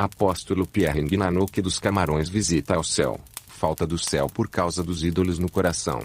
Apóstolo Pierre Guinanoque dos Camarões visita ao céu. Falta do céu por causa dos ídolos no coração.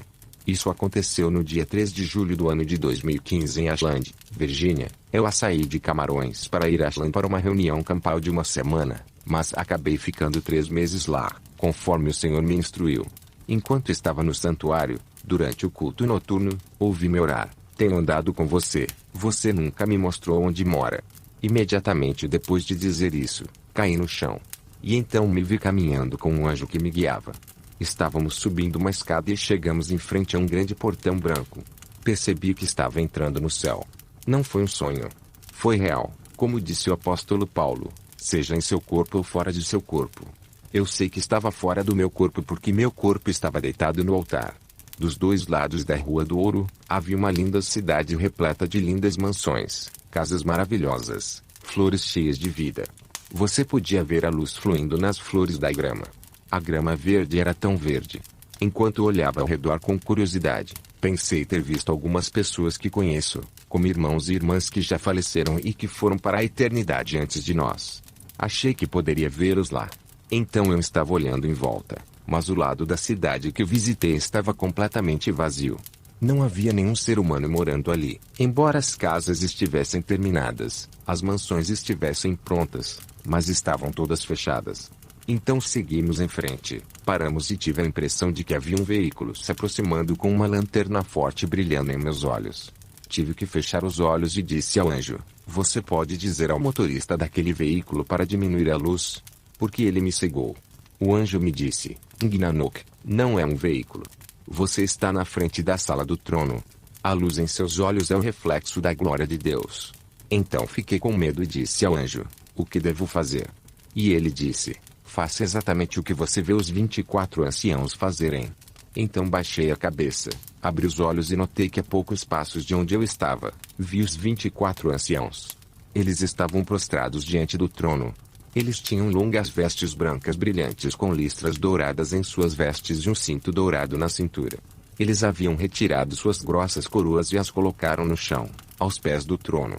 Isso aconteceu no dia 3 de julho do ano de 2015 em Ashland, Virgínia. Eu saí de Camarões para ir a Ashland para uma reunião campal de uma semana, mas acabei ficando 3 meses lá, conforme o Senhor me instruiu. Enquanto estava no santuário, durante o culto noturno, ouvi-me orar: tenho andado com você, você nunca me mostrou onde mora. Imediatamente depois de dizer isso, caí no chão. E então me vi caminhando com um anjo que me guiava. Estávamos subindo uma escada e chegamos em frente a um grande portão branco. Percebi que estava entrando no céu. Não foi um sonho. Foi real, como disse o apóstolo Paulo, seja em seu corpo ou fora de seu corpo. Eu sei que estava fora do meu corpo porque meu corpo estava deitado no altar. Dos dois lados da Rua do Ouro, havia uma linda cidade repleta de lindas mansões, casas maravilhosas, flores cheias de vida. Você podia ver a luz fluindo nas flores da grama. A grama verde era tão verde. Enquanto olhava ao redor com curiosidade, pensei ter visto algumas pessoas que conheço, como irmãos e irmãs que já faleceram e que foram para a eternidade antes de nós. Achei que poderia vê-los lá. Então eu estava olhando em volta, mas o lado da cidade que eu visitei estava completamente vazio. Não havia nenhum ser humano morando ali. Embora as casas estivessem terminadas, as mansões estivessem prontas, mas estavam todas fechadas. Então seguimos em frente, paramos e tive a impressão de que havia um veículo se aproximando com uma lanterna forte brilhando em meus olhos. Tive que fechar os olhos e disse ao anjo: você pode dizer ao motorista daquele veículo para diminuir a luz? Porque ele me cegou. O anjo me disse: Guinanoque, não é um veículo. Você está na frente da sala do trono. A luz em seus olhos é o reflexo da glória de Deus. Então fiquei com medo e disse ao anjo: o que devo fazer? E ele disse: faça exatamente o que você vê os 24 anciãos fazerem. Então baixei a cabeça, abri os olhos e notei que a poucos passos de onde eu estava, vi os 24 anciãos. Eles estavam prostrados diante do trono. Eles tinham longas vestes brancas brilhantes com listras douradas em suas vestes e um cinto dourado na cintura. Eles haviam retirado suas grossas coroas e as colocaram no chão, aos pés do trono.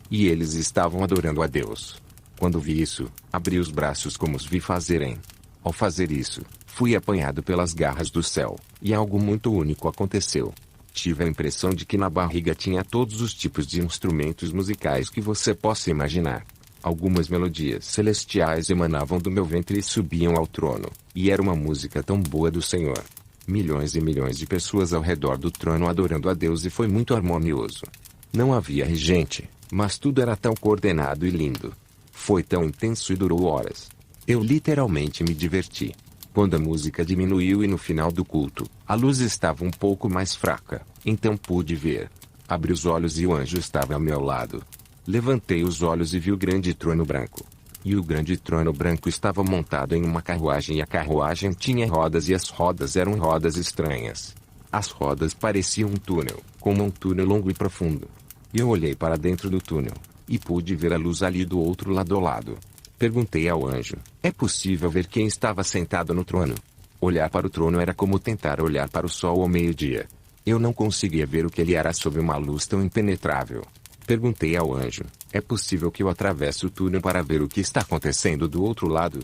E eles estavam adorando a Deus. Quando vi isso, abri os braços como os vi fazerem. Ao fazer isso, fui apanhado pelas garras do céu, e algo muito único aconteceu. Tive a impressão de que na barriga tinha todos os tipos de instrumentos musicais que você possa imaginar. Algumas melodias celestiais emanavam do meu ventre e subiam ao trono, e era uma música tão boa do Senhor. Milhões e milhões de pessoas ao redor do trono adorando a Deus e foi muito harmonioso. Não havia regente, mas tudo era tão coordenado e lindo. Foi tão intenso e durou horas. Eu literalmente me diverti. Quando a música diminuiu e no final do culto, a luz estava um pouco mais fraca, então pude ver. Abri os olhos e o anjo estava ao meu lado. Levantei os olhos e vi o grande trono branco. E o grande trono branco estava montado em uma carruagem e a carruagem tinha rodas e as rodas eram rodas estranhas. As rodas pareciam um túnel, como um túnel longo e profundo. Eu olhei para dentro do túnel, e pude ver a luz ali do outro lado ao lado. Perguntei ao anjo: é possível ver quem estava sentado no trono? Olhar para o trono era como tentar olhar para o sol ao meio-dia. Eu não conseguia ver o que ele era sob uma luz tão impenetrável. Perguntei ao anjo: é possível que eu atravesse o túnel para ver o que está acontecendo do outro lado?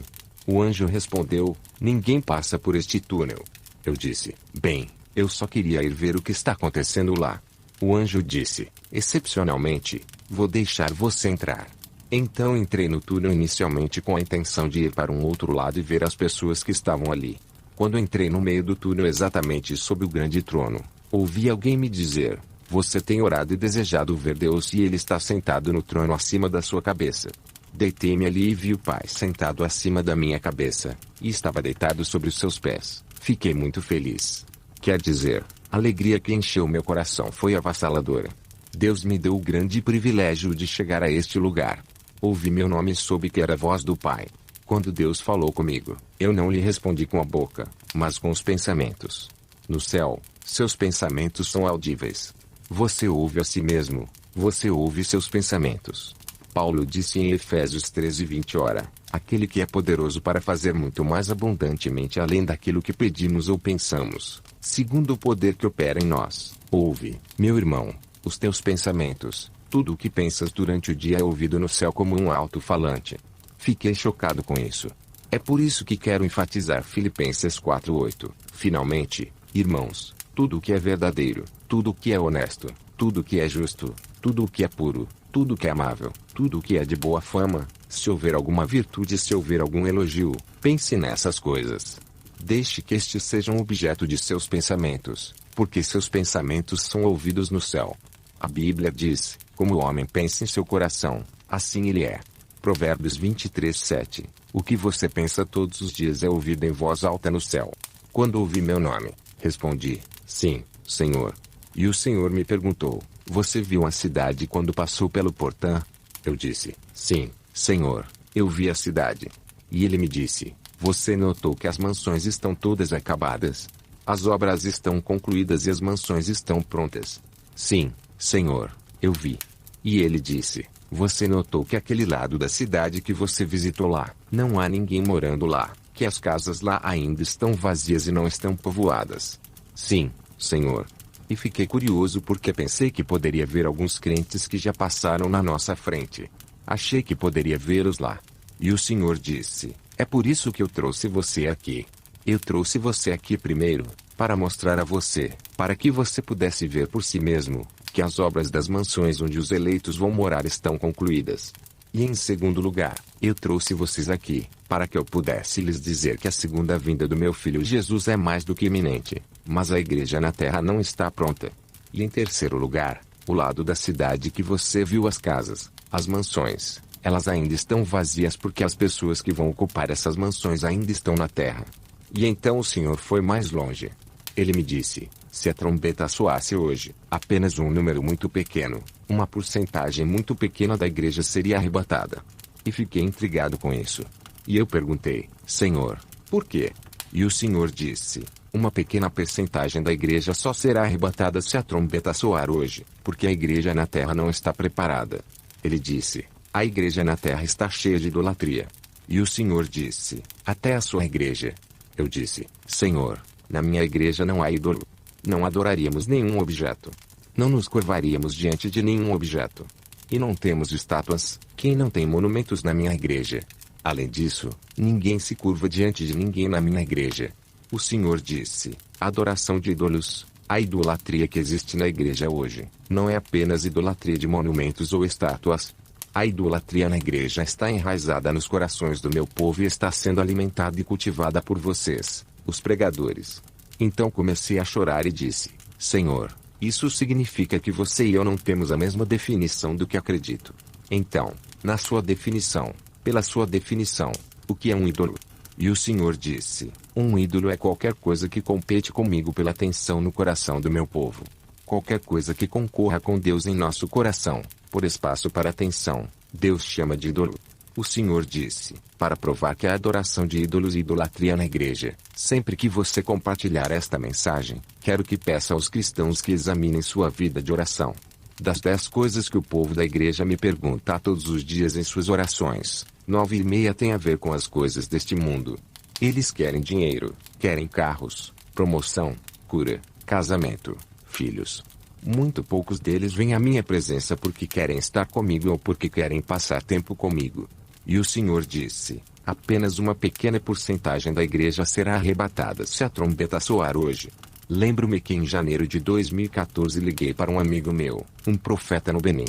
O anjo respondeu: ninguém passa por este túnel. Eu disse: bem, eu só queria ir ver o que está acontecendo lá. O anjo disse: excepcionalmente, vou deixar você entrar. Então entrei no túnel inicialmente com a intenção de ir para um outro lado e ver as pessoas que estavam ali. Quando entrei no meio do túnel exatamente sob o grande trono, ouvi alguém me dizer: você tem orado e desejado ver Deus e Ele está sentado no trono acima da sua cabeça. Deitei-me ali e vi o Pai sentado acima da minha cabeça, e estava deitado sobre os seus pés. Fiquei muito feliz. Quer dizer, a alegria que encheu meu coração foi avassaladora. Deus me deu o grande privilégio de chegar a este lugar. Ouvi meu nome e soube que era a voz do Pai. Quando Deus falou comigo, eu não lhe respondi com a boca, mas com os pensamentos. No céu, seus pensamentos são audíveis. Você ouve a si mesmo, você ouve seus pensamentos. Paulo disse em Efésios 13:20: ora, aquele que é poderoso para fazer muito mais abundantemente além daquilo que pedimos ou pensamos, segundo o poder que opera em nós. Ouve, meu irmão, os teus pensamentos. Tudo o que pensas durante o dia é ouvido no céu como um alto-falante. Fiquei chocado com isso. É por isso que quero enfatizar Filipenses 4:8. Finalmente, irmãos, tudo o que é verdadeiro, tudo o que é honesto, tudo o que é justo, tudo o que é puro, tudo o que é amável, tudo o que é de boa fama, se houver alguma virtude, se houver algum elogio, pense nessas coisas. Deixe que estes sejam objeto de seus pensamentos, porque seus pensamentos são ouvidos no céu. A Bíblia diz, como o homem pensa em seu coração, assim ele é. Provérbios 23:7. O que você pensa todos os dias é ouvido em voz alta no céu. Quando ouvi meu nome, respondi, sim, Senhor. E o Senhor me perguntou, você viu a cidade quando passou pelo portão? Eu disse, sim, Senhor, eu vi a cidade. E ele me disse, você notou que as mansões estão todas acabadas? As obras estão concluídas e as mansões estão prontas. Sim, Senhor, eu vi. E ele disse, você notou que aquele lado da cidade que você visitou lá, não há ninguém morando lá, que as casas lá ainda estão vazias e não estão povoadas? Sim, Senhor. E fiquei curioso porque pensei que poderia ver alguns crentes que já passaram na nossa frente. Achei que poderia vê-los lá. E o Senhor disse, é por isso que eu trouxe você aqui. Eu trouxe você aqui primeiro, para mostrar a você, para que você pudesse ver por si mesmo, que as obras das mansões onde os eleitos vão morar estão concluídas. E em segundo lugar, eu trouxe vocês aqui, para que eu pudesse lhes dizer que a segunda vinda do meu filho Jesus é mais do que iminente, mas a igreja na terra não está pronta. E em terceiro lugar, o lado da cidade que você viu as casas, as mansões, elas ainda estão vazias porque as pessoas que vão ocupar essas mansões ainda estão na terra. E então o Senhor foi mais longe. Ele me disse, se a trombeta soasse hoje, apenas um número muito pequeno, uma porcentagem muito pequena da igreja seria arrebatada. E fiquei intrigado com isso. E eu perguntei, Senhor, por quê? E o Senhor disse, uma pequena percentagem da igreja só será arrebatada se a trombeta soar hoje, porque a igreja na terra não está preparada. Ele disse, a igreja na terra está cheia de idolatria. E o Senhor disse, até a sua igreja. Eu disse, Senhor, na minha igreja não há ídolo. Não adoraríamos nenhum objeto. Não nos curvaríamos diante de nenhum objeto. E não temos estátuas, quem não tem monumentos na minha igreja. Além disso, ninguém se curva diante de ninguém na minha igreja. O Senhor disse, a adoração de ídolos, a idolatria que existe na igreja hoje, não é apenas idolatria de monumentos ou estátuas. A idolatria na igreja está enraizada nos corações do meu povo e está sendo alimentada e cultivada por vocês, os pregadores. Então comecei a chorar e disse, Senhor, isso significa que você e eu não temos a mesma definição do que acredito. Então, na sua definição, pela sua definição, o que é um ídolo? E o Senhor disse, um ídolo é qualquer coisa que compete comigo pela atenção no coração do meu povo. Qualquer coisa que concorra com Deus em nosso coração, por espaço para atenção, Deus chama de ídolo. O Senhor disse, para provar que há adoração de ídolos e idolatria na igreja, sempre que você compartilhar esta mensagem, quero que peça aos cristãos que examinem sua vida de oração. Das 10 coisas que o povo da igreja me pergunta todos os dias em suas orações, 9,5 tem a ver com as coisas deste mundo. Eles querem dinheiro, querem carros, promoção, cura, casamento, filhos. Muito poucos deles vêm à minha presença porque querem estar comigo ou porque querem passar tempo comigo. E o Senhor disse, apenas uma pequena porcentagem da igreja será arrebatada se a trombeta soar hoje. Lembro-me que em janeiro de 2014 liguei para um amigo meu, um profeta no Benin.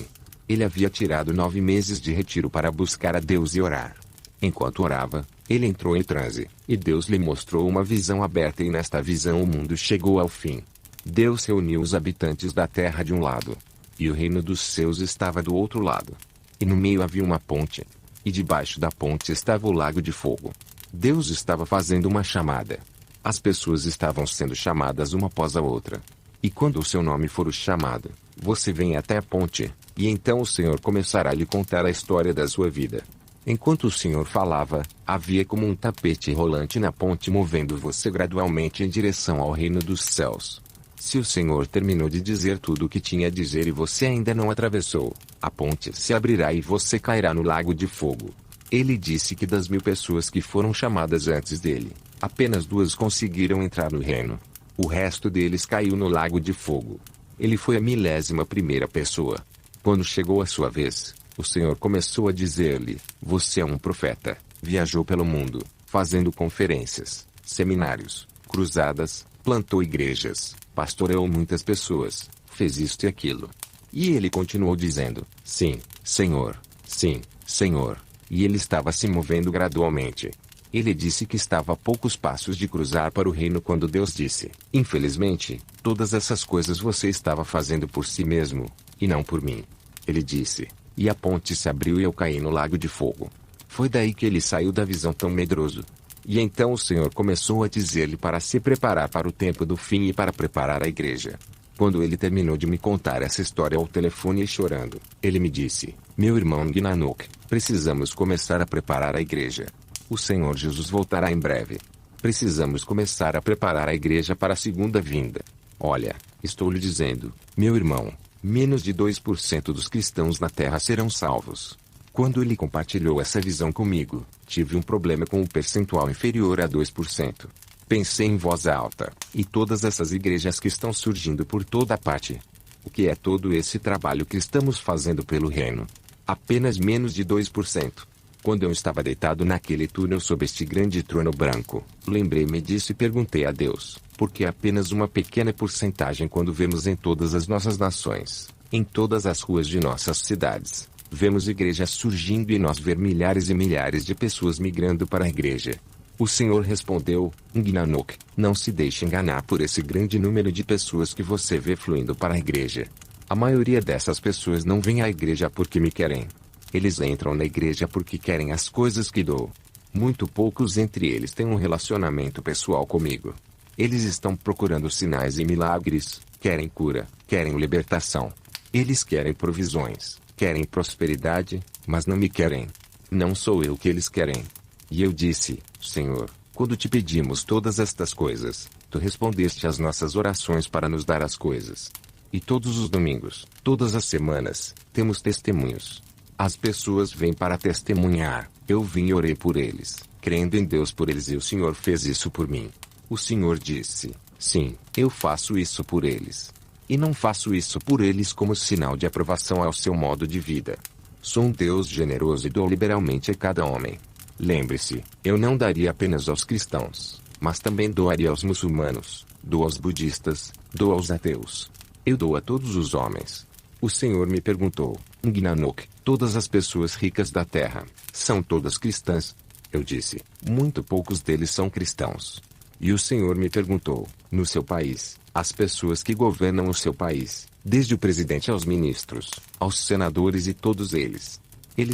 Ele havia tirado 9 meses de retiro para buscar a Deus e orar. Enquanto orava, ele entrou em transe, e Deus lhe mostrou uma visão aberta e nesta visão o mundo chegou ao fim. Deus reuniu os habitantes da terra de um lado, e o reino dos céus estava do outro lado. E no meio havia uma ponte, e debaixo da ponte estava o lago de fogo. Deus estava fazendo uma chamada. As pessoas estavam sendo chamadas uma após a outra. E quando o seu nome for o chamado, você vem até a ponte, e então o Senhor começará a lhe contar a história da sua vida. Enquanto o Senhor falava, havia como um tapete rolante na ponte movendo você gradualmente em direção ao reino dos céus. Se o Senhor terminou de dizer tudo o que tinha a dizer e você ainda não atravessou, a ponte se abrirá e você cairá no lago de fogo. Ele disse que das 1000 pessoas que foram chamadas antes dele, apenas 2 conseguiram entrar no reino. O resto deles caiu no lago de fogo. Ele foi a 1001ª pessoa. Quando chegou a sua vez, O Senhor começou a dizer-lhe: você é um profeta, viajou pelo mundo, fazendo conferências, seminários, cruzadas, plantou igrejas, pastoreou muitas pessoas, fez isto e aquilo. E ele continuou dizendo: sim, Senhor, sim, Senhor. E ele estava se movendo gradualmente. Ele disse que estava a poucos passos de cruzar para o reino quando Deus disse: infelizmente, todas essas coisas você estava fazendo por si mesmo, e não por mim. Ele disse, e a ponte se abriu e eu caí no lago de fogo. Foi daí que ele saiu da visão tão medroso. E então o Senhor começou a dizer-lhe para se preparar para o tempo do fim e para preparar a igreja. Quando ele terminou de me contar essa história ao telefone e chorando, ele me disse: meu irmão Gnanok, precisamos começar a preparar a igreja. O Senhor Jesus voltará em breve. Precisamos começar a preparar a igreja para a segunda vinda. Olha, estou lhe dizendo, meu irmão, menos de 2% dos cristãos na Terra serão salvos. Quando ele compartilhou essa visão comigo, tive um problema com o percentual inferior a 2%. Pensei em voz alta, e todas essas igrejas que estão surgindo por toda parte. O que é todo esse trabalho que estamos fazendo pelo reino? Apenas menos de 2%. Quando eu estava deitado naquele túnel sob este grande trono branco, lembrei-me disso e perguntei a Deus, por que apenas uma pequena porcentagem quando vemos em todas as nossas nações, em todas as ruas de nossas cidades, vemos igrejas surgindo e nós ver milhares e milhares de pessoas migrando para a igreja? O Senhor respondeu: Gnanok, não se deixe enganar por esse grande número de pessoas que você vê fluindo para a igreja. A maioria dessas pessoas não vem à igreja porque me querem. Eles entram na igreja porque querem as coisas que dou. Muito poucos entre eles têm um relacionamento pessoal comigo. Eles estão procurando sinais e milagres, querem cura, querem libertação. Eles querem provisões, querem prosperidade, mas não me querem. Não sou eu que eles querem. E eu disse: Senhor, quando te pedimos todas estas coisas, tu respondeste às nossas orações para nos dar as coisas. E todos os domingos, todas as semanas, temos testemunhos. As pessoas vêm para testemunhar. Eu vim e orei por eles, crendo em Deus por eles, e o Senhor fez isso por mim. O Senhor disse: sim, eu faço isso por eles. E não faço isso por eles como sinal de aprovação ao seu modo de vida. Sou um Deus generoso e dou liberalmente a cada homem. Lembre-se, eu não daria apenas aos cristãos, mas também doaria aos muçulmanos, dou aos budistas, dou aos ateus. Eu dou a todos os homens. O Senhor me perguntou: Gnanok, todas as pessoas ricas da terra, são todas cristãs? Eu disse: muito poucos deles são cristãos. E o Senhor me perguntou: no seu país, as pessoas que governam o seu país, desde o presidente aos ministros, aos senadores e todos eles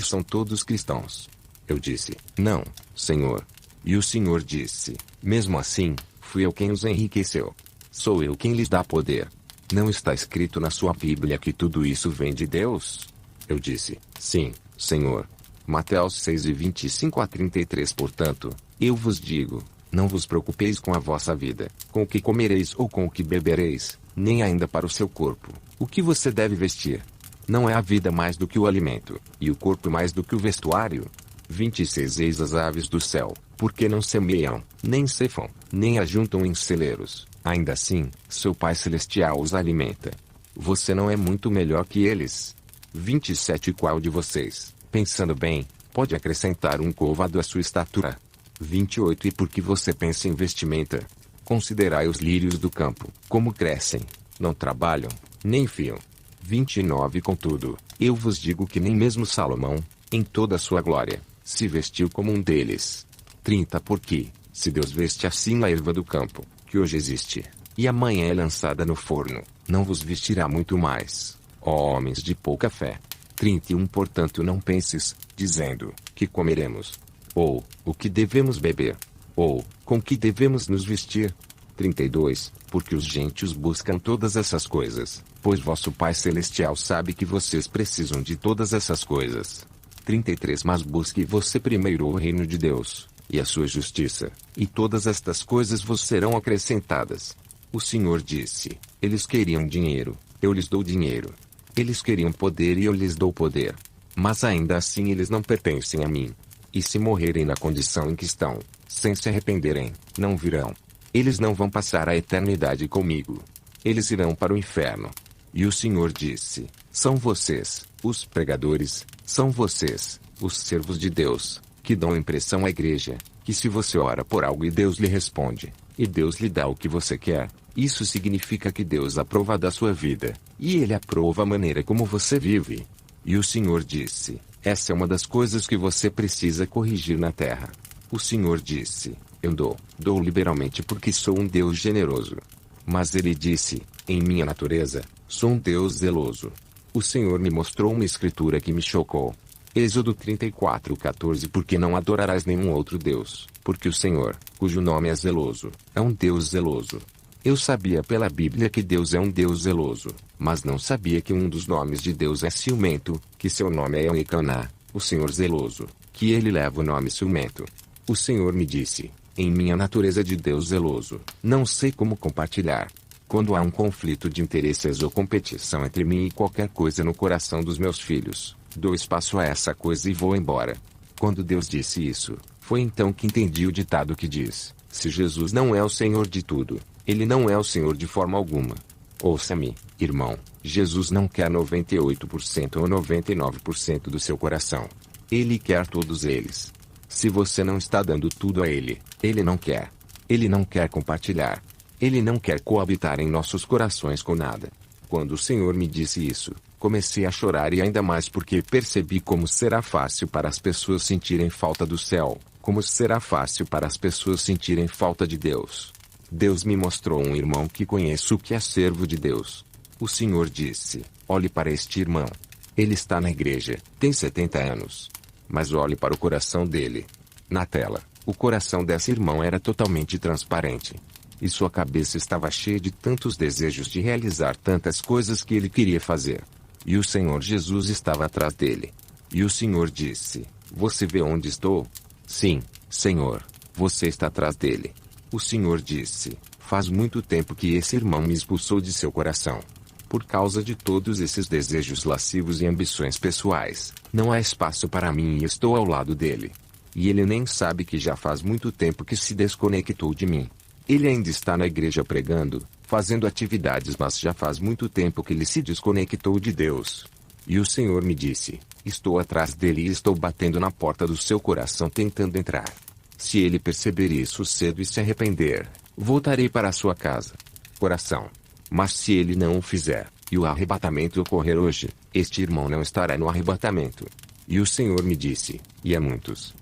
são todos cristãos? Eu disse: não, Senhor. E o Senhor disse: mesmo assim, fui eu quem os enriqueceu. Sou eu quem lhes dá poder. Não está escrito na sua Bíblia que tudo isso vem de Deus? Eu disse: sim, Senhor. Mateus 6:25-33. Portanto, eu vos digo, não vos preocupeis com a vossa vida, com o que comereis ou com o que bebereis, nem ainda para o seu corpo, o que você deve vestir. Não é a vida mais do que o alimento, e o corpo mais do que o vestuário? 26. Eis as aves do céu, porque não semeiam, nem cefam, nem ajuntam em celeiros, ainda assim, seu Pai Celestial os alimenta. Você não é muito melhor que eles? 27. Qual de vocês, pensando bem, pode acrescentar um côvado à sua estatura? 28. E por que você pensa em vestimenta? Considerai os lírios do campo, como crescem, não trabalham, nem fiam. 29. Contudo, eu vos digo que nem mesmo Salomão, em toda a sua glória, se vestiu como um deles. 30. Porque, se Deus veste assim a erva do campo, que hoje existe, e amanhã é lançada no forno, não vos vestirá muito mais, ó homens de pouca fé. 31. Portanto não penses, dizendo, que comeremos, ou, o que devemos beber, ou, com que devemos nos vestir. 32. Porque os gentios buscam todas essas coisas, pois vosso Pai Celestial sabe que vocês precisam de todas essas coisas. 33. Mas busque você primeiro o reino de Deus, e a sua justiça, e todas estas coisas vos serão acrescentadas. O Senhor disse: eles queriam dinheiro, eu lhes dou dinheiro. Eles queriam poder e eu lhes dou poder. Mas ainda assim eles não pertencem a mim. E se morrerem na condição em que estão, sem se arrependerem, não virão. Eles não vão passar a eternidade comigo. Eles irão para o inferno. E o Senhor disse: são vocês, os pregadores, São vocês, os servos de Deus, que dão a impressão à igreja, que se você ora por algo e Deus lhe responde, e Deus lhe dá o que você quer, isso significa que Deus aprova da sua vida, e Ele aprova a maneira como você vive. E o Senhor disse, essa é uma das coisas que você precisa corrigir na terra. O Senhor disse, eu dou liberalmente porque sou um Deus generoso. Mas Ele disse, em minha natureza, sou um Deus zeloso. O Senhor me mostrou uma escritura que me chocou. Êxodo 34:14 Porque não adorarás nenhum outro Deus, porque o Senhor, cujo nome é zeloso, é um Deus zeloso. Eu sabia pela Bíblia que Deus é um Deus zeloso, mas não sabia que um dos nomes de Deus é ciumento, que seu nome é Elcaná, o Senhor zeloso, que ele leva o nome ciumento. O Senhor me disse, em minha natureza de Deus zeloso, não sei como compartilhar. Quando há um conflito de interesses ou competição entre mim e qualquer coisa no coração dos meus filhos, dou espaço a essa coisa e vou embora. Quando Deus disse isso, foi então que entendi o ditado que diz, se Jesus não é o Senhor de tudo, Ele não é o Senhor de forma alguma. Ouça-me, irmão, Jesus não quer 98% ou 99% do seu coração. Ele quer todos eles. Se você não está dando tudo a Ele, Ele não quer. Ele não quer compartilhar. Ele não quer coabitar em nossos corações com nada. Quando o Senhor me disse isso, comecei a chorar e ainda mais porque percebi como será fácil para as pessoas sentirem falta do céu, como será fácil para as pessoas sentirem falta de Deus. Deus me mostrou um irmão que conheço que é servo de Deus. O Senhor disse, olhe para este irmão. Ele está na igreja, tem 70 anos. Mas olhe para o coração dele. Na tela, o coração desse irmão era totalmente transparente. E sua cabeça estava cheia de tantos desejos de realizar tantas coisas que ele queria fazer. E o Senhor Jesus estava atrás dele. E o Senhor disse, você vê onde estou? Sim, Senhor, você está atrás dele. O Senhor disse, faz muito tempo que esse irmão me expulsou de seu coração. Por causa de todos esses desejos lascivos e ambições pessoais, não há espaço para mim e estou ao lado dele. E ele nem sabe que já faz muito tempo que se desconectou de mim. Ele ainda está na igreja pregando, fazendo atividades, mas já faz muito tempo que ele se desconectou de Deus. E o Senhor me disse, estou atrás dele e estou batendo na porta do seu coração tentando entrar. Se ele perceber isso cedo e se arrepender, voltarei para a sua casa. Coração. Mas se ele não o fizer, e o arrebatamento ocorrer hoje, este irmão não estará no arrebatamento. E o Senhor me disse, e há muitos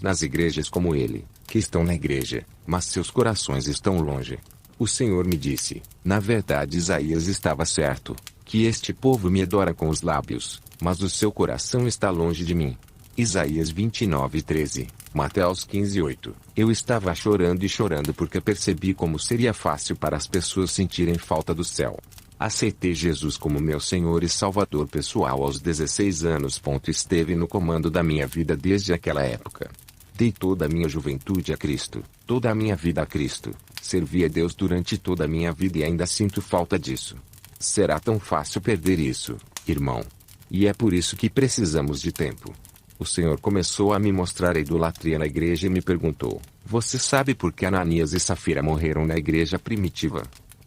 nas igrejas como ele, que estão na igreja, mas seus corações estão longe. O Senhor me disse, na verdade Isaías estava certo, que este povo me adora com os lábios, mas o seu coração está longe de mim. Isaías 29:13, Mateus 15:8. Eu estava chorando e chorando porque percebi como seria fácil para as pessoas sentirem falta do céu. Aceitei Jesus como meu Senhor e Salvador pessoal aos 16 anos. Esteve no comando da minha vida desde aquela época. Dei toda a minha juventude a Cristo, toda a minha vida a Cristo. Servi a Deus durante toda a minha vida e ainda sinto falta disso. Será tão fácil perder isso, irmão? E é por isso que precisamos de tempo. O Senhor começou a me mostrar a idolatria na igreja e me perguntou, você sabe por que Ananias e Safira morreram na igreja primitiva?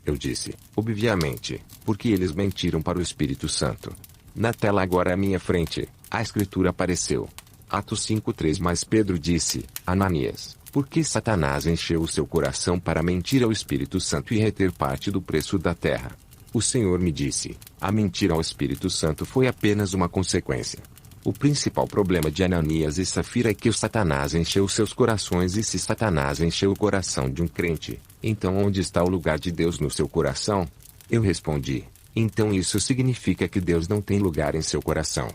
Eu disse, obviamente, porque eles mentiram para o Espírito Santo. Na tela agora à minha frente, a escritura apareceu. Atos 5:3. Mas Pedro disse, Ananias, por que Satanás encheu o seu coração para mentir ao Espírito Santo e reter parte do preço da terra? O Senhor me disse, a mentira ao Espírito Santo foi apenas uma consequência. O principal problema de Ananias e Safira é que o Satanás encheu seus corações, e se Satanás encheu o coração de um crente, então onde está o lugar de Deus no seu coração? Eu respondi, então isso significa que Deus não tem lugar em seu coração.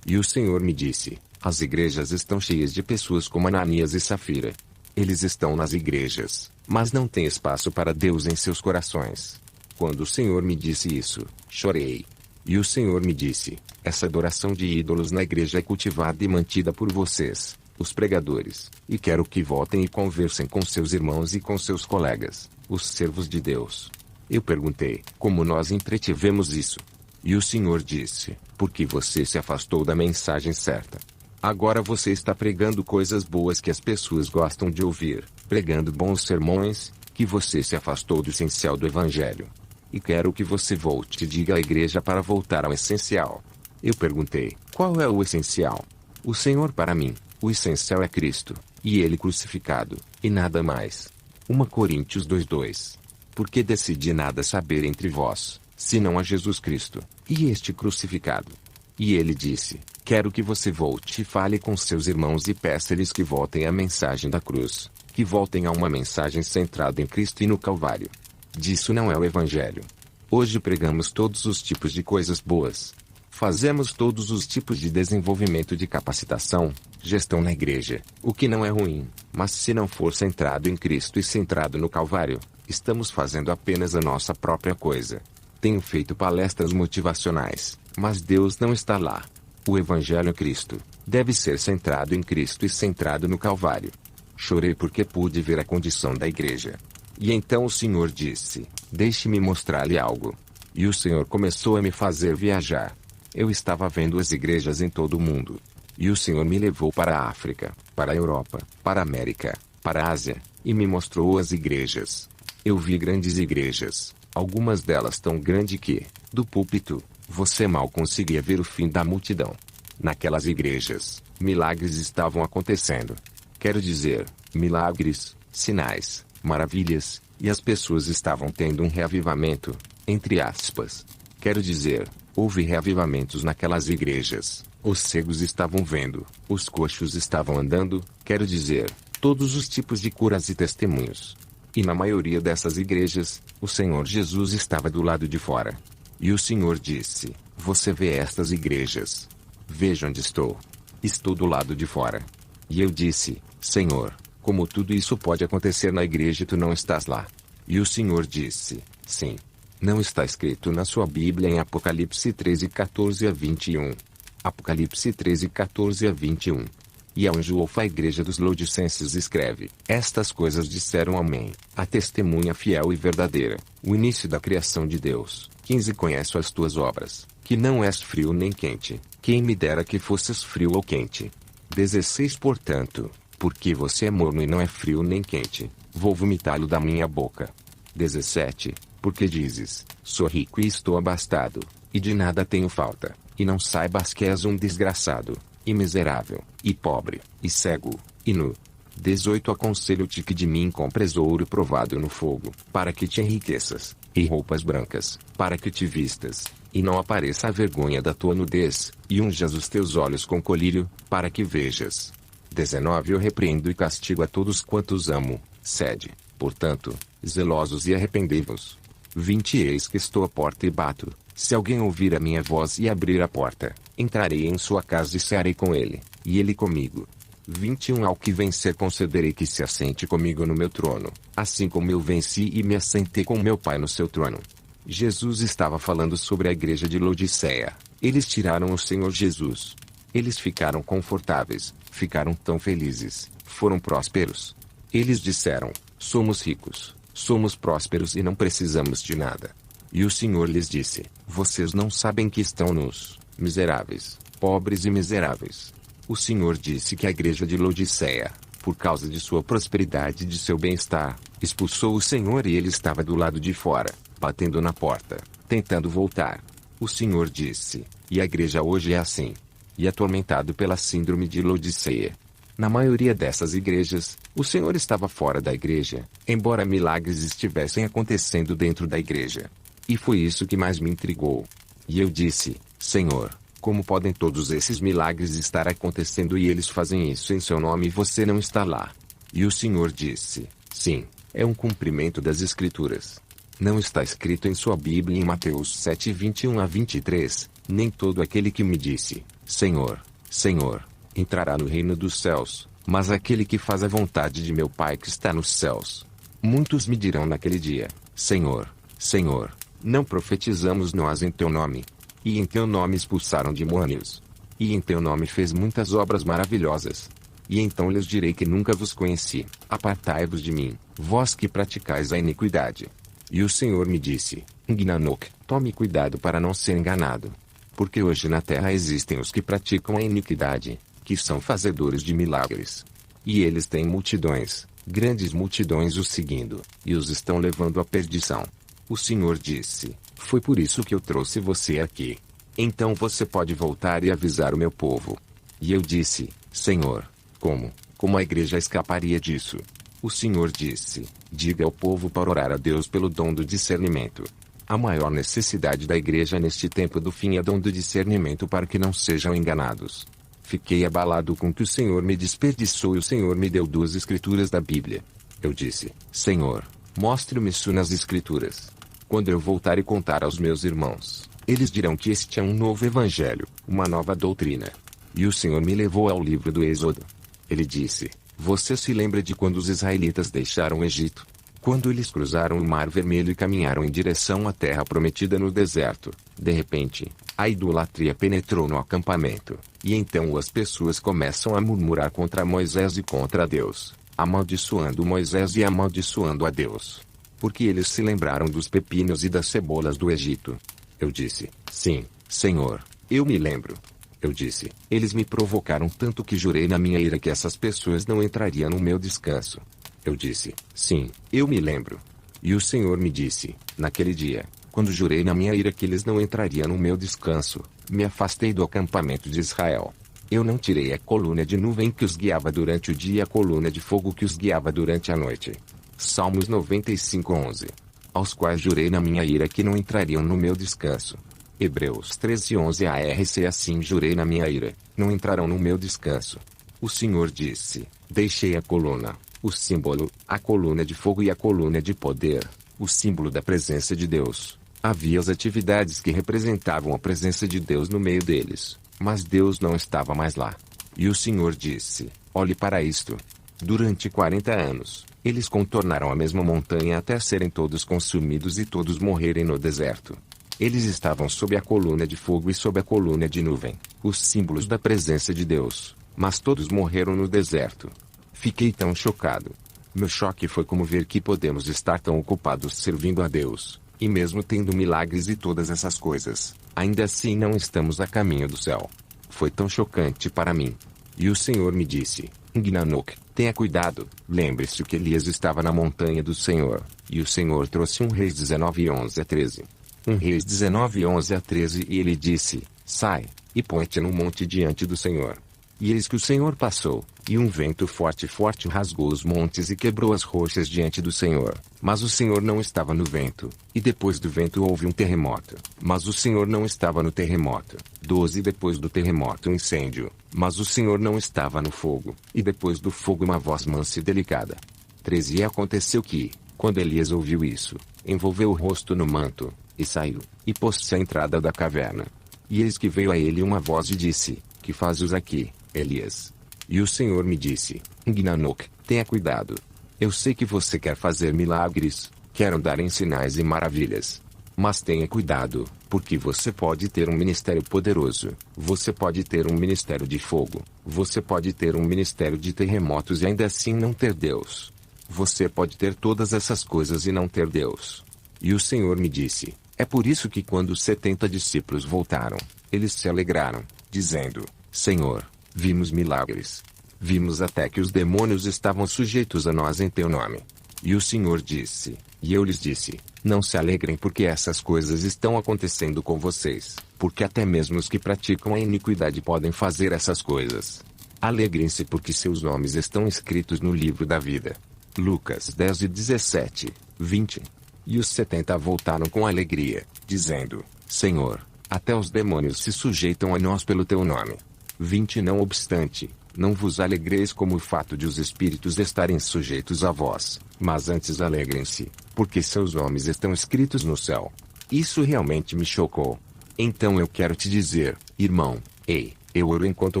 E o Senhor me disse, as igrejas estão cheias de pessoas como Ananias e Safira. Eles estão nas igrejas, mas não tem espaço para Deus em seus corações. Quando o Senhor me disse isso, chorei. E o Senhor me disse, essa adoração de ídolos na igreja é cultivada e mantida por vocês, os pregadores, e quero que voltem e conversem com seus irmãos e com seus colegas, os servos de Deus. Eu perguntei, como nós entretivemos isso? E o Senhor disse, porque você se afastou da mensagem certa. Agora você está pregando coisas boas que as pessoas gostam de ouvir, pregando bons sermões, que você se afastou do essencial do Evangelho. E quero que você volte e diga à igreja para voltar ao essencial. Eu perguntei, qual é o essencial? O Senhor para mim, o essencial é Cristo, e Ele crucificado, e nada mais. 1 Coríntios 2:2. Porque decidi nada saber entre vós, senão a Jesus Cristo, e este crucificado. E ele disse, quero que você volte e fale com seus irmãos e peça-lhes que voltem à mensagem da cruz, que voltem a uma mensagem centrada em Cristo e no Calvário. Disso não é o Evangelho. Hoje pregamos todos os tipos de coisas boas. Fazemos todos os tipos de desenvolvimento de capacitação, gestão na igreja, o que não é ruim, mas se não for centrado em Cristo e centrado no Calvário, estamos fazendo apenas a nossa própria coisa. Tenho feito palestras motivacionais, mas Deus não está lá. O Evangelho é Cristo, deve ser centrado em Cristo e centrado no Calvário. Chorei porque pude ver a condição da igreja. E então o Senhor disse, deixe-me mostrar-lhe algo. E o Senhor começou a me fazer viajar. Eu estava vendo as igrejas em todo o mundo. E o Senhor me levou para a África, para a Europa, para a América, para a Ásia, e me mostrou as igrejas. Eu vi grandes igrejas, algumas delas tão grandes que, do púlpito, você mal conseguia ver o fim da multidão. Naquelas igrejas, milagres estavam acontecendo. Quero dizer, milagres, sinais, maravilhas, e as pessoas estavam tendo um reavivamento, entre aspas. Quero dizer, houve reavivamentos naquelas igrejas. Os cegos estavam vendo, os coxos estavam andando, quero dizer, todos os tipos de curas e testemunhos. E na maioria dessas igrejas, o Senhor Jesus estava do lado de fora. E o Senhor disse, você vê estas igrejas? Veja onde estou. Estou do lado de fora. E eu disse, Senhor, como tudo isso pode acontecer na igreja e tu não estás lá? E o Senhor disse, sim. Não está escrito na sua Bíblia em Apocalipse 13:14-21. Apocalipse 13:14-21. E ao anjo à igreja dos Laodicenses escreve, estas coisas disseram Amém, a testemunha fiel e verdadeira, o início da criação de Deus. 15 Conheço as tuas obras, que não és frio nem quente, quem me dera que fosses frio ou quente. 16 Portanto, porque você é morno e não é frio nem quente, vou vomitá-lo da minha boca. 17 Porque dizes, sou rico e estou abastado, e de nada tenho falta, e não saibas que és um desgraçado, e miserável, e pobre, e cego, e nu. 18 Aconselho-te que de mim compres ouro provado no fogo, para que te enriqueças, e roupas brancas, para que te vistas, e não apareça a vergonha da tua nudez, e unjas os teus olhos com colírio, para que vejas. 19 Eu repreendo e castigo a todos quantos amo, sede, portanto, zelosos e arrependei-vos. 20 Eis que estou à porta e bato. Se alguém ouvir a minha voz e abrir a porta, entrarei em sua casa e cearei com ele, e ele comigo. 21 Ao que vencer concederei que se assente comigo no meu trono, assim como eu venci e me assentei com meu Pai no seu trono. Jesus estava falando sobre a igreja de Laodiceia. Eles tiraram o Senhor Jesus. Eles ficaram confortáveis, ficaram tão felizes, foram prósperos. Eles disseram, somos ricos, somos prósperos e não precisamos de nada. E o Senhor lhes disse, vocês não sabem que estão nos miseráveis, pobres e miseráveis. O Senhor disse que a igreja de Laodiceia, por causa de sua prosperidade e de seu bem-estar, expulsou o Senhor e ele estava do lado de fora, batendo na porta, tentando voltar. O Senhor disse, e a igreja hoje é assim. E atormentado pela síndrome de Laodiceia. Na maioria dessas igrejas, o Senhor estava fora da igreja, embora milagres estivessem acontecendo dentro da igreja. E foi isso que mais me intrigou. E eu disse, Senhor, como podem todos esses milagres estar acontecendo e eles fazem isso em seu nome e você não está lá? E o Senhor disse, sim, é um cumprimento das Escrituras. Não está escrito em sua Bíblia em Mateus 7:21-23, nem todo aquele que me disse, Senhor, Senhor, entrará no reino dos céus, mas aquele que faz a vontade de meu Pai que está nos céus. Muitos me dirão naquele dia, Senhor, Senhor, não profetizamos nós em teu nome? E em teu nome expulsaram demônios? E em teu nome fez muitas obras maravilhosas? E então lhes direi que nunca vos conheci, apartai-vos de mim, vós que praticais a iniquidade. E o Senhor me disse, Nganok, tome cuidado para não ser enganado. Porque hoje na terra existem os que praticam a iniquidade, que são fazedores de milagres. E eles têm multidões, grandes multidões os seguindo, e os estão levando à perdição. O Senhor disse, foi por isso que eu trouxe você aqui. Então você pode voltar e avisar o meu povo. E eu disse, Senhor, como a igreja escaparia disso? O Senhor disse, diga ao povo para orar a Deus pelo dom do discernimento. A maior necessidade da igreja neste tempo do fim é dom do discernimento para que não sejam enganados. Fiquei abalado com que o Senhor me desperdiçou e o Senhor me deu 2 escrituras da Bíblia. Eu disse, Senhor, mostre-me isso nas escrituras. Quando eu voltar e contar aos meus irmãos, eles dirão que este é um novo evangelho, uma nova doutrina. E o Senhor me levou ao livro do Êxodo. Ele disse, você se lembra de quando os israelitas deixaram o Egito? Quando eles cruzaram o Mar Vermelho e caminharam em direção à terra prometida no deserto, de repente, a idolatria penetrou no acampamento, e então as pessoas começam a murmurar contra Moisés e contra Deus, amaldiçoando Moisés e amaldiçoando a Deus. Porque eles se lembraram dos pepinos e das cebolas do Egito. Eu disse, sim, Senhor, eu me lembro. Eu disse, eles me provocaram tanto que jurei na minha ira que essas pessoas não entrariam no meu descanso. Eu disse, sim, eu me lembro. E o Senhor me disse, naquele dia, quando jurei na minha ira que eles não entrariam no meu descanso, me afastei do acampamento de Israel. Eu não tirei a coluna de nuvem que os guiava durante o dia e a coluna de fogo que os guiava durante a noite. Salmos 95:11. Aos quais jurei na minha ira que não entrariam no meu descanso. Hebreus 13:11 ARC. Assim jurei na minha ira, não entrarão no meu descanso. O Senhor disse, deixei a coluna, o símbolo, a coluna de fogo e a coluna de poder, o símbolo da presença de Deus. Havia as atividades que representavam a presença de Deus no meio deles, mas Deus não estava mais lá. E o Senhor disse, olhe para isto. Durante 40 anos, eles contornaram a mesma montanha até serem todos consumidos e todos morrerem no deserto. Eles estavam sob a coluna de fogo e sob a coluna de nuvem, os símbolos da presença de Deus, mas todos morreram no deserto. Fiquei tão chocado. Meu choque foi como ver que podemos estar tão ocupados servindo a Deus, e mesmo tendo milagres e todas essas coisas, ainda assim não estamos a caminho do céu. Foi tão chocante para mim. E o Senhor me disse, Gnanok, tenha cuidado, lembre-se que Elias estava na montanha do Senhor, e o Senhor trouxe 1 Reis 19:11-13. 1 Reis 19:11-13 e ele disse, sai, e põe-te no monte diante do Senhor. E eis que o Senhor passou, e um vento forte rasgou os montes e quebrou as rochas diante do Senhor. Mas o Senhor não estava no vento, e depois do vento houve um terremoto, mas o Senhor não estava no terremoto. 12 Depois do terremoto um incêndio, mas o Senhor não estava no fogo, e depois do fogo uma voz mansa e delicada. 13 E aconteceu que, quando Elias ouviu isso, envolveu o rosto no manto, e saiu, e pôs-se à entrada da caverna. E eis que veio a ele uma voz e disse, que fazes aqui, Elias? E o Senhor me disse, Gnanok, tenha cuidado. Eu sei que você quer fazer milagres, quer andar em sinais e maravilhas. Mas tenha cuidado, porque você pode ter um ministério poderoso, você pode ter um ministério de fogo, você pode ter um ministério de terremotos e ainda assim não ter Deus. Você pode ter todas essas coisas e não ter Deus. E o Senhor me disse, é por isso que quando os 70 discípulos voltaram, eles se alegraram, dizendo, Senhor, vimos milagres. Vimos até que os demônios estavam sujeitos a nós em teu nome. E o Senhor disse, e eu lhes disse, não se alegrem porque essas coisas estão acontecendo com vocês, porque até mesmo os que praticam a iniquidade podem fazer essas coisas. Alegrem-se porque seus nomes estão escritos no livro da vida. Lucas 10:17, 20. E os 70 voltaram com alegria, dizendo, Senhor, até os demônios se sujeitam a nós pelo teu nome. 20 Não obstante, não vos alegreis como o fato de os espíritos estarem sujeitos a vós, mas antes alegrem-se, porque seus nomes estão escritos no céu. Isso realmente me chocou. Então eu quero te dizer, irmão, ei, eu oro enquanto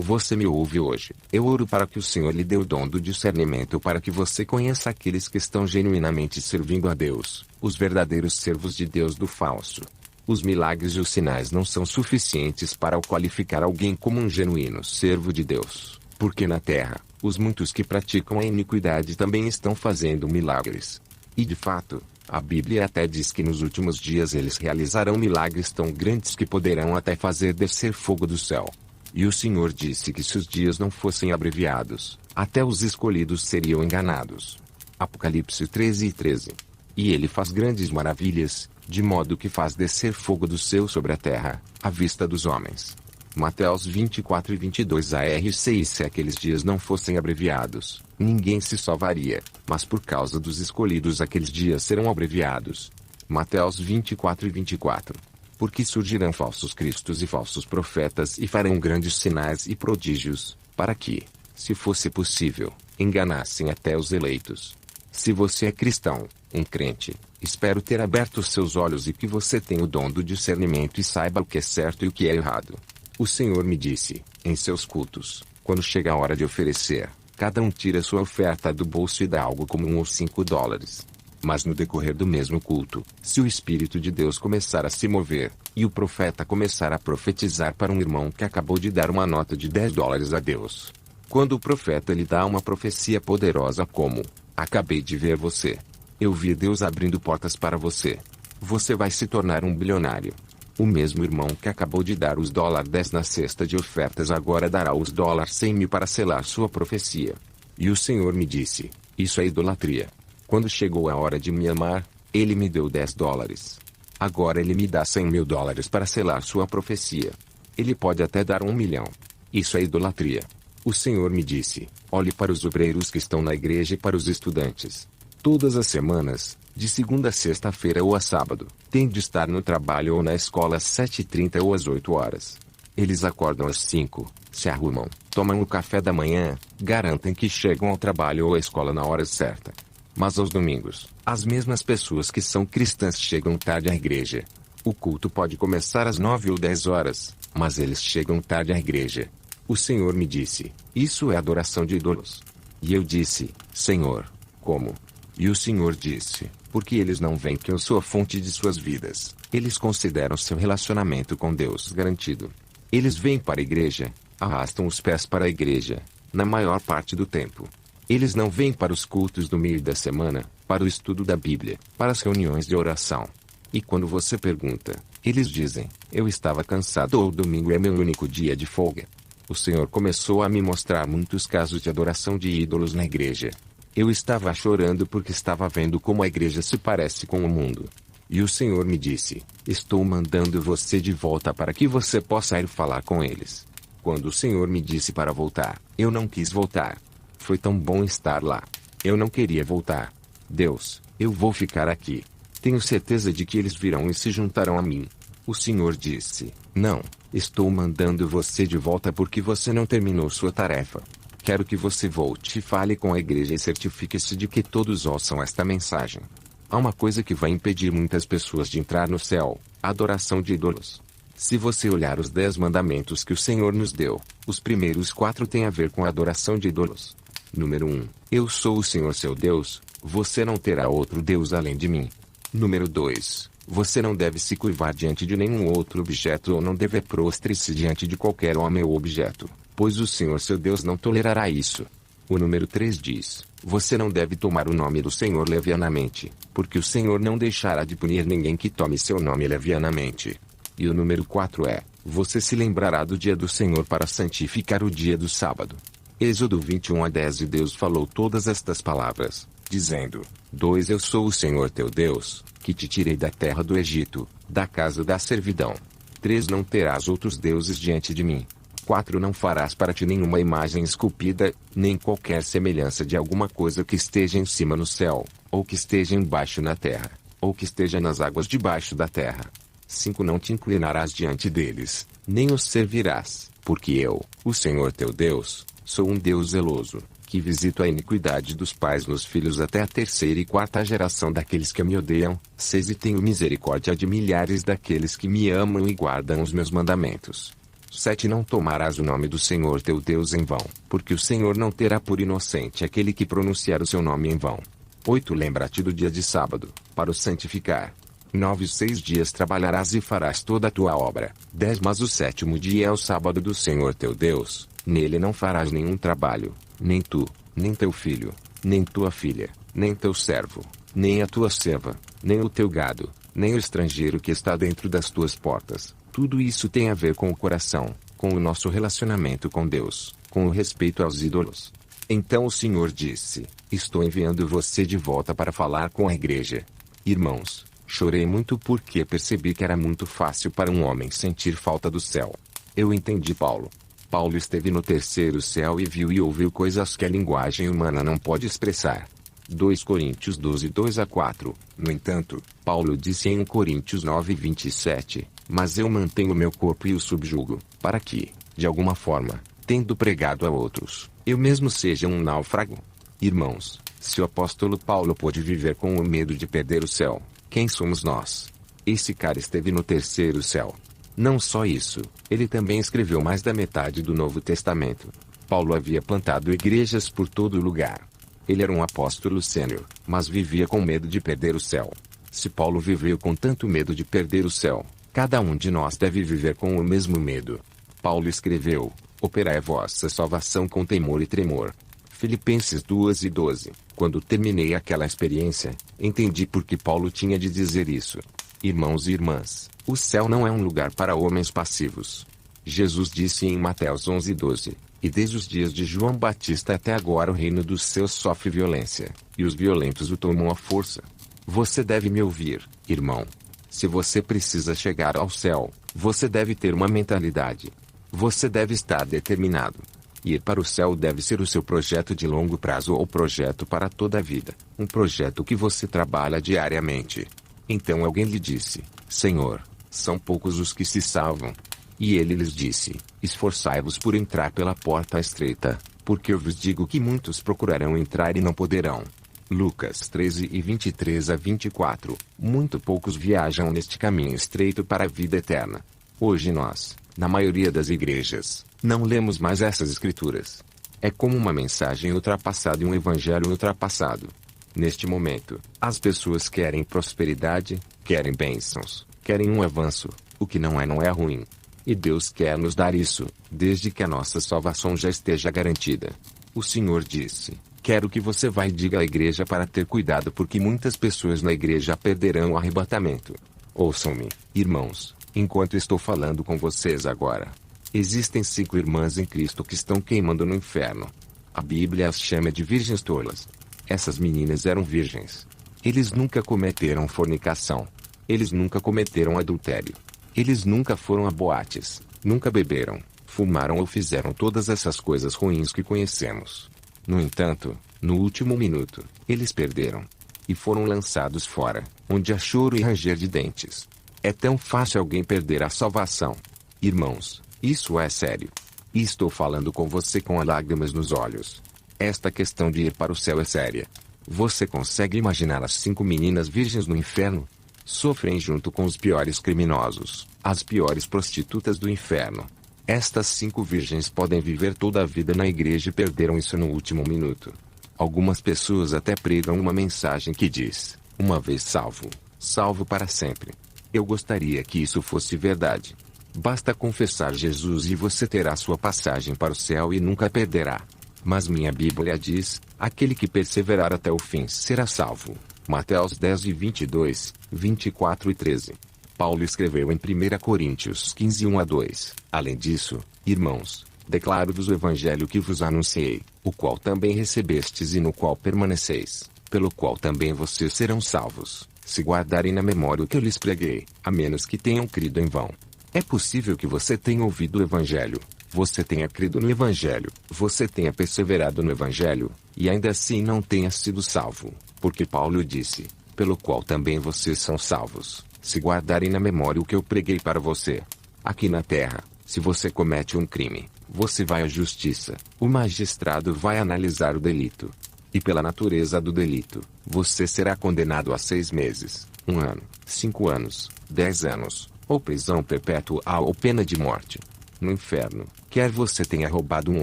você me ouve hoje. Eu oro para que o Senhor lhe dê o dom do discernimento para que você conheça aqueles que estão genuinamente servindo a Deus, os verdadeiros servos de Deus do falso. Os milagres e os sinais não são suficientes para qualificar alguém como um genuíno servo de Deus, porque na terra, os muitos que praticam a iniquidade também estão fazendo milagres. E de fato, a Bíblia até diz que nos últimos dias eles realizarão milagres tão grandes que poderão até fazer descer fogo do céu. E o Senhor disse que se os dias não fossem abreviados, até os escolhidos seriam enganados. Apocalipse 13:13. E ele faz grandes maravilhas, de modo que faz descer fogo do céu sobre a terra, à vista dos homens. Mateus 24 e 22 AR6 Se aqueles dias não fossem abreviados, ninguém se salvaria, mas por causa dos escolhidos aqueles dias serão abreviados. Mateus 24 e 24 Porque surgirão falsos cristos e falsos profetas e farão grandes sinais e prodígios, para que, se fosse possível, enganassem até os eleitos. Se você é cristão, um crente, espero ter aberto seus olhos e que você tenha o dom do discernimento e saiba o que é certo e o que é errado. O Senhor me disse, em seus cultos, quando chega a hora de oferecer, cada um tira sua oferta do bolso e dá algo como $1 ou $5. Mas no decorrer do mesmo culto, se o Espírito de Deus começar a se mover, e o profeta começar a profetizar para um irmão que acabou de dar uma nota de $10 a Deus. Quando o profeta lhe dá uma profecia poderosa como, acabei de ver você. Eu vi Deus abrindo portas para você. Você vai se tornar um bilionário. O mesmo irmão que acabou de dar os $10 na cesta de ofertas agora dará os $100.000 para selar sua profecia. E o Senhor me disse, isso é idolatria. Quando chegou a hora de me amar, ele me deu $10. Agora ele me dá $100.000 para selar sua profecia. Ele pode até dar 1 milhão. Isso é idolatria. O Senhor me disse, olhe para os obreiros que estão na igreja e para os estudantes. Todas as semanas, de segunda a sexta-feira ou a sábado, tem de estar no trabalho ou na escola às 7h30 ou às 8 horas. Eles acordam às 5, se arrumam, tomam o café da manhã, garantem que chegam ao trabalho ou à escola na hora certa. Mas aos domingos, as mesmas pessoas que são cristãs chegam tarde à igreja. O culto pode começar às 9 ou 10 horas, mas eles chegam tarde à igreja. O Senhor me disse, isso é adoração de ídolos. E eu disse, Senhor, como? E o Senhor disse, porque eles não veem que eu sou a fonte de suas vidas. Eles consideram seu relacionamento com Deus garantido. Eles vêm para a igreja, arrastam os pés para a igreja, na maior parte do tempo. Eles não vêm para os cultos do meio da semana, para o estudo da Bíblia, para as reuniões de oração. E quando você pergunta, eles dizem, eu estava cansado ou domingo é meu único dia de folga. O Senhor começou a me mostrar muitos casos de adoração de ídolos na igreja. Eu estava chorando porque estava vendo como a igreja se parece com o mundo. E o Senhor me disse, estou mandando você de volta para que você possa ir falar com eles. Quando o Senhor me disse para voltar, eu não quis voltar. Foi tão bom estar lá. Eu não queria voltar. Deus, eu vou ficar aqui. Tenho certeza de que eles virão e se juntarão a mim. O Senhor disse, não, estou mandando você de volta porque você não terminou sua tarefa. Quero que você volte e fale com a igreja e certifique-se de que todos ouçam esta mensagem. Há uma coisa que vai impedir muitas pessoas de entrar no céu, a adoração de ídolos. Se você olhar os 10 mandamentos que o Senhor nos deu, os primeiros 4 têm a ver com a adoração de ídolos. Número 1. Eu sou o Senhor seu Deus, você não terá outro Deus além de mim. Número 2. Você não deve se curvar diante de nenhum outro objeto ou não deve prostrar-se diante de qualquer homem ou objeto, pois o Senhor seu Deus não tolerará isso. O número 3 diz, você não deve tomar o nome do Senhor levianamente, porque o Senhor não deixará de punir ninguém que tome seu nome levianamente. E o número 4 é, você se lembrará do dia do Senhor para santificar o dia do sábado. Êxodo 21:10 E Deus falou todas estas palavras, dizendo, 2 Eu sou o Senhor teu Deus, que te tirei da terra do Egito, da casa da servidão. 3 Não terás outros deuses diante de mim. 4 Não farás para ti nenhuma imagem esculpida, nem qualquer semelhança de alguma coisa que esteja em cima no céu, ou que esteja embaixo na terra, ou que esteja nas águas debaixo da terra. 5 Não te inclinarás diante deles, nem os servirás, porque eu, o Senhor teu Deus, sou um Deus zeloso, que visito a iniquidade dos pais nos filhos até a 3ª e 4ª geração daqueles que me odeiam. 6 E tenho misericórdia de milhares daqueles que me amam e guardam os meus mandamentos. 7 Não tomarás o nome do Senhor teu Deus em vão, porque o Senhor não terá por inocente aquele que pronunciar o seu nome em vão. 8 Lembra-te do dia de sábado, para o santificar. 9 6 dias trabalharás e farás toda a tua obra. 10 Mas o 7º dia é o sábado do Senhor teu Deus, nele não farás nenhum trabalho, nem tu, nem teu filho, nem tua filha, nem teu servo, nem a tua serva, nem o teu gado, nem o estrangeiro que está dentro das tuas portas. Tudo isso tem a ver com o coração, com o nosso relacionamento com Deus, com o respeito aos ídolos. Então o Senhor disse, estou enviando você de volta para falar com a igreja. Irmãos, chorei muito porque percebi que era muito fácil para um homem sentir falta do céu. Eu entendi Paulo. Paulo esteve no terceiro céu e viu e ouviu coisas que a linguagem humana não pode expressar. 2 Coríntios 12, 2-4. No entanto, Paulo disse em 1 Coríntios 9, 27, mas eu mantenho meu corpo e o subjugo, para que, de alguma forma, tendo pregado a outros, eu mesmo seja um náufrago. Irmãos, se o apóstolo Paulo pôde viver com o medo de perder o céu, quem somos nós? Esse cara esteve no terceiro céu. Não só isso, ele também escreveu mais da metade do Novo Testamento. Paulo havia plantado igrejas por todo lugar. Ele era um apóstolo sênior, mas vivia com medo de perder o céu. Se Paulo viveu com tanto medo de perder o céu, cada um de nós deve viver com o mesmo medo. Paulo escreveu: operai a vossa salvação com temor e tremor. Filipenses 2:12. Quando terminei aquela experiência, entendi por que Paulo tinha de dizer isso. Irmãos e irmãs, o céu não é um lugar para homens passivos. Jesus disse em Mateus 11:12, e desde os dias de João Batista até agora o reino dos céus sofre violência, e os violentos o tomam à força. Você deve me ouvir, irmão. Se você precisa chegar ao céu, você deve ter uma mentalidade. Você deve estar determinado. Ir para o céu deve ser o seu projeto de longo prazo ou projeto para toda a vida, um projeto que você trabalha diariamente. Então alguém lhe disse: Senhor, são poucos os que se salvam. E ele lhes disse: esforçai-vos por entrar pela porta estreita, porque eu vos digo que muitos procurarão entrar e não poderão. Lucas 13:23-24. Muito poucos viajam neste caminho estreito para a vida eterna. Hoje nós, na maioria das igrejas, não lemos mais essas escrituras. É como uma mensagem ultrapassada e um evangelho ultrapassado. Neste momento, as pessoas querem prosperidade, querem bênçãos, querem um avanço. O que não é ruim. E Deus quer nos dar isso, desde que a nossa salvação já esteja garantida. O Senhor disse: quero que você vá e diga à igreja para ter cuidado porque muitas pessoas na igreja perderão o arrebatamento. Ouçam-me, irmãos, enquanto estou falando com vocês agora. Existem 5 irmãs em Cristo que estão queimando no inferno. A Bíblia as chama de virgens tolas. Essas meninas eram virgens. Eles nunca cometeram fornicação. Eles nunca cometeram adultério. Eles nunca foram a boates, nunca beberam, fumaram ou fizeram todas essas coisas ruins que conhecemos. No entanto, no último minuto, eles perderam. E foram lançados fora, onde há choro e ranger de dentes. É tão fácil alguém perder a salvação. Irmãos, isso é sério. E estou falando com você com lágrimas nos olhos. Esta questão de ir para o céu é séria. Você consegue imaginar as 5 meninas virgens no inferno? Sofrem junto com os piores criminosos, as piores prostitutas do inferno. Estas 5 virgens podem viver toda a vida na igreja e perderam isso no último minuto. Algumas pessoas até pregam uma mensagem que diz: uma vez salvo, salvo para sempre. Eu gostaria que isso fosse verdade. Basta confessar Jesus e você terá sua passagem para o céu e nunca perderá. Mas minha Bíblia diz: aquele que perseverar até o fim será salvo. Mateus 10:22, 24 e 13. Paulo escreveu em 1 Coríntios 15, 1-2. Além disso, irmãos, declaro-vos o evangelho que vos anunciei, o qual também recebestes e no qual permaneceis, pelo qual também vocês serão salvos, se guardarem na memória o que eu lhes preguei, a menos que tenham crido em vão. É possível que você tenha ouvido o evangelho, você tenha crido no evangelho, você tenha perseverado no evangelho, e ainda assim não tenha sido salvo. Porque Paulo disse: pelo qual também vocês são salvos, se guardarem na memória o que eu preguei para você. Aqui na terra, se você comete um crime, você vai à justiça, o magistrado vai analisar o delito. E pela natureza do delito, você será condenado a 6 meses, 1 ano, 5 anos, 10 anos, ou prisão perpétua ou pena de morte. No inferno, quer você tenha roubado um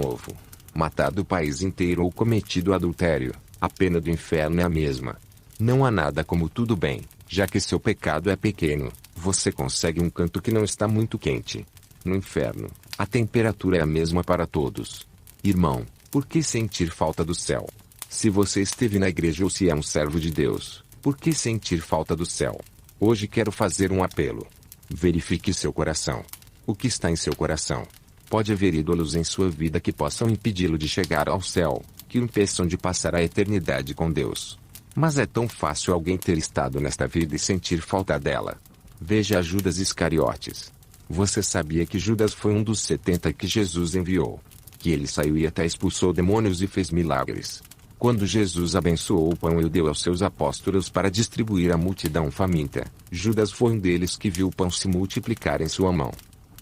ovo, matado o país inteiro ou cometido adultério, a pena do inferno é a mesma. Não há nada como tudo bem, já que seu pecado é pequeno, você consegue um canto que não está muito quente. No inferno, a temperatura é a mesma para todos. Irmão, por que sentir falta do céu? Se você esteve na igreja ou se é um servo de Deus, por que sentir falta do céu? Hoje quero fazer um apelo. Verifique seu coração. O que está em seu coração? Pode haver ídolos em sua vida que possam impedi-lo de chegar ao céu, que o impeçam de passar a eternidade com Deus. Mas é tão fácil alguém ter estado nesta vida e sentir falta dela. Veja Judas Iscariotes. Você sabia que Judas foi um dos 70 que Jesus enviou? Que ele saiu e até expulsou demônios e fez milagres. Quando Jesus abençoou o pão e o deu aos seus apóstolos para distribuir à multidão faminta, Judas foi um deles que viu o pão se multiplicar em sua mão.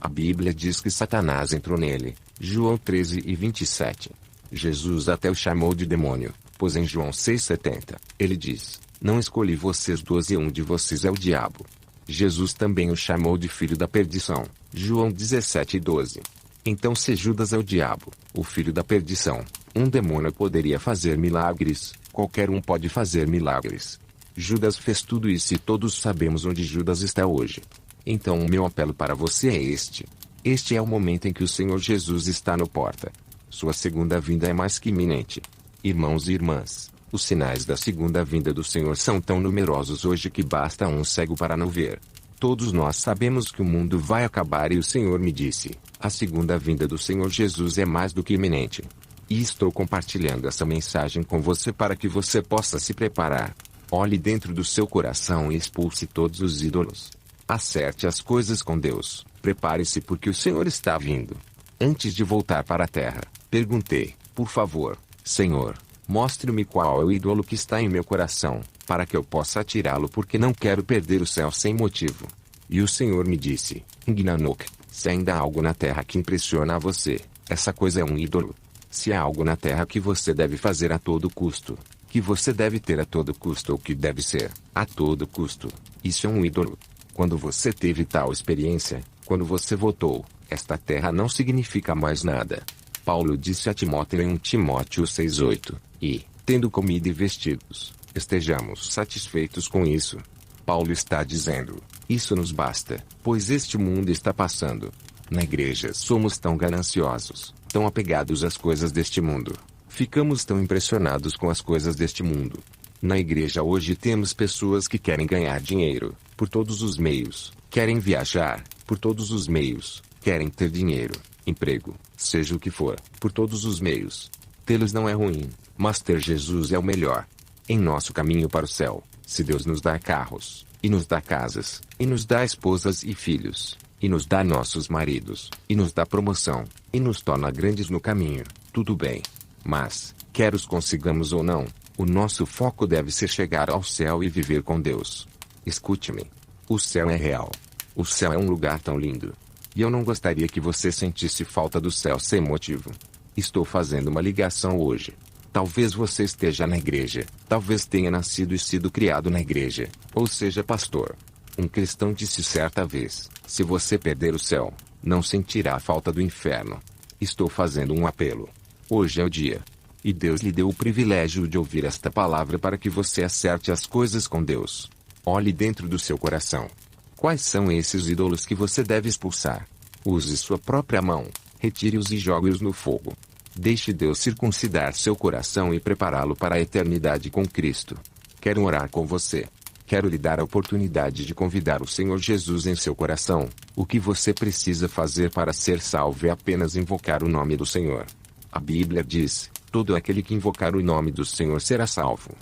A Bíblia diz que Satanás entrou nele, João 13:27. Jesus até o chamou de demônio, pois em João 6:70, ele diz: não escolhi vocês 12 e um de vocês é o diabo. Jesus também o chamou de filho da perdição, João 17:12. Então se Judas é o diabo, o filho da perdição, um demônio poderia fazer milagres, qualquer um pode fazer milagres. Judas fez tudo isso e todos sabemos onde Judas está hoje. Então o meu apelo para você é este. Este é o momento em que o Senhor Jesus está no porta. Sua segunda vinda é mais que iminente. Irmãos e irmãs, os sinais da segunda vinda do Senhor são tão numerosos hoje que basta um cego para não ver. Todos nós sabemos que o mundo vai acabar e o Senhor me disse, a segunda vinda do Senhor Jesus é mais do que iminente. E estou compartilhando essa mensagem com você para que você possa se preparar. Olhe dentro do seu coração e expulse todos os ídolos. Acerte as coisas com Deus. Prepare-se porque o Senhor está vindo. Antes de voltar para a terra, perguntei, por favor, Senhor, mostre-me qual é o ídolo que está em meu coração, para que eu possa atirá-lo porque não quero perder o céu sem motivo. E o Senhor me disse, Nganok, se ainda há algo na terra que impressiona a você, essa coisa é um ídolo. Se há algo na terra que você deve fazer a todo custo, que você deve ter a todo custo ou que deve ser, a todo custo, isso é um ídolo. Quando você teve tal experiência, quando você votou, esta terra não significa mais nada. Paulo disse a Timóteo em 1 Timóteo 6:8, e, tendo comida e vestidos, estejamos satisfeitos com isso. Paulo está dizendo, isso nos basta, pois este mundo está passando. Na igreja somos tão gananciosos, tão apegados às coisas deste mundo. Ficamos tão impressionados com as coisas deste mundo. Na igreja hoje temos pessoas que querem ganhar dinheiro, por todos os meios, querem viajar, por todos os meios, querem ter dinheiro, emprego, seja o que for, por todos os meios. Tê-los não é ruim, mas ter Jesus é o melhor. Em nosso caminho para o céu, se Deus nos dá carros, e nos dá casas, e nos dá esposas e filhos, e nos dá nossos maridos, e nos dá promoção, e nos torna grandes no caminho, tudo bem. Mas, quer os consigamos ou não, o nosso foco deve ser chegar ao céu e viver com Deus. Escute-me. O céu é real. O céu é um lugar tão lindo. E eu não gostaria que você sentisse falta do céu sem motivo. Estou fazendo uma ligação hoje. Talvez você esteja na igreja, talvez tenha nascido e sido criado na igreja, ou seja pastor. Um cristão disse certa vez, se você perder o céu, não sentirá a falta do inferno. Estou fazendo um apelo. Hoje é o dia. E Deus lhe deu o privilégio de ouvir esta palavra para que você acerte as coisas com Deus. Olhe dentro do seu coração. Quais são esses ídolos que você deve expulsar? Use sua própria mão, retire-os e jogue-os no fogo. Deixe Deus circuncidar seu coração e prepará-lo para a eternidade com Cristo. Quero orar com você. Quero lhe dar a oportunidade de convidar o Senhor Jesus em seu coração. O que você precisa fazer para ser salvo é apenas invocar o nome do Senhor. A Bíblia diz, todo aquele que invocar o nome do Senhor será salvo.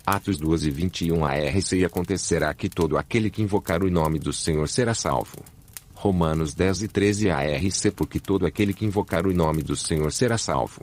Atos 2:21 ARC e acontecerá que todo aquele que invocar o nome do Senhor será salvo. Romanos 10:13 ARC porque todo aquele que invocar o nome do Senhor será salvo.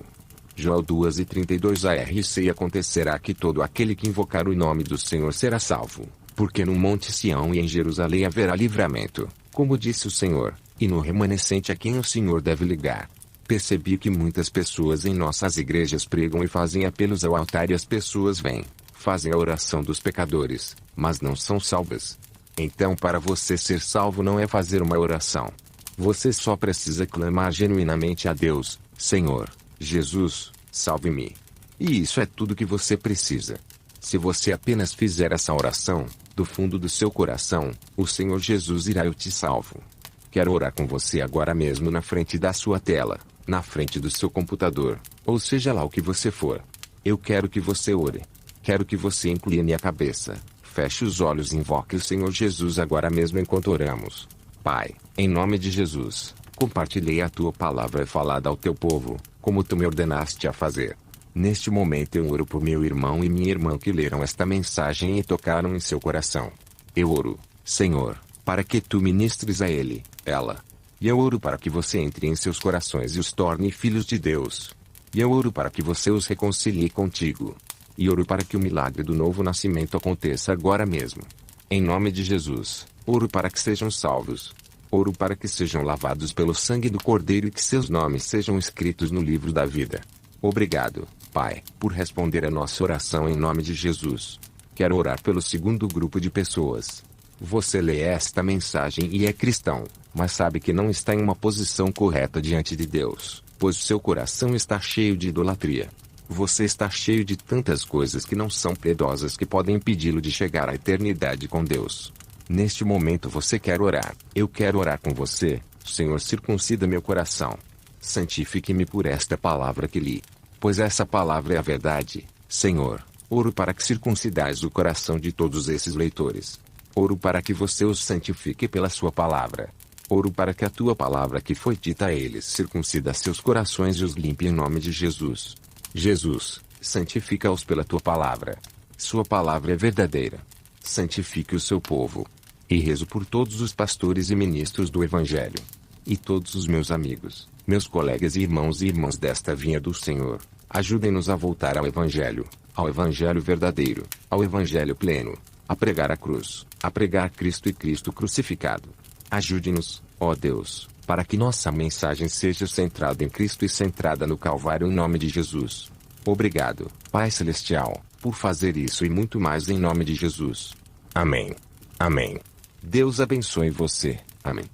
Joel 2:32 ARC e acontecerá que todo aquele que invocar o nome do Senhor será salvo, porque no monte Sião e em Jerusalém haverá livramento, como disse o Senhor, e no remanescente a quem o Senhor deve ligar. Percebi que muitas pessoas em nossas igrejas pregam e fazem apelos ao altar e as pessoas vêm, fazem a oração dos pecadores, mas não são salvas. Então para você ser salvo não é fazer uma oração. Você só precisa clamar genuinamente a Deus, Senhor, Jesus, salve-me. E isso é tudo que você precisa. Se você apenas fizer essa oração, do fundo do seu coração, o Senhor Jesus irá eu te salvo. Quero orar com você agora mesmo na frente da sua tela, na frente do seu computador, ou seja lá o que você for. Eu quero que você ore. Quero que você incline a cabeça, feche os olhos e invoque o Senhor Jesus agora mesmo enquanto oramos. Pai, em nome de Jesus, compartilhei a tua palavra falada ao teu povo, como tu me ordenaste a fazer. Neste momento eu oro por meu irmão e minha irmã que leram esta mensagem e tocaram em seu coração. Eu oro, Senhor, para que tu ministres a ele, ela. E eu oro para que você entre em seus corações e os torne filhos de Deus. E eu oro para que você os reconcilie contigo. E oro para que o milagre do novo nascimento aconteça agora mesmo. Em nome de Jesus, oro para que sejam salvos. Oro para que sejam lavados pelo sangue do Cordeiro e que seus nomes sejam escritos no livro da vida. Obrigado, Pai, por responder a nossa oração em nome de Jesus. Quero orar pelo segundo grupo de pessoas. Você lê esta mensagem e é cristão, mas sabe que não está em uma posição correta diante de Deus, pois seu coração está cheio de idolatria. Você está cheio de tantas coisas que não são piedosas que podem impedi-lo de chegar à eternidade com Deus. Neste momento você quer orar. Eu quero orar com você. Senhor, circuncida meu coração. Santifique-me por esta palavra que li. Pois essa palavra é a verdade. Senhor, oro para que circuncidais o coração de todos esses leitores. Oro para que você os santifique pela sua palavra. Oro para que a tua palavra que foi dita a eles circuncida seus corações e os limpe em nome de Jesus. Jesus, santifica-os pela tua palavra. Sua palavra é verdadeira. Santifique o seu povo. E rezo por todos os pastores e ministros do Evangelho. E todos os meus amigos, meus colegas e irmãos desta vinha do Senhor. Ajudem-nos a voltar ao Evangelho verdadeiro, ao Evangelho pleno, a pregar a cruz, a pregar Cristo e Cristo crucificado. Ajude-nos, ó Deus, para que nossa mensagem seja centrada em Cristo e centrada no Calvário em nome de Jesus. Obrigado, Pai Celestial, por fazer isso e muito mais em nome de Jesus. Amém. Amém. Deus abençoe você. Amém.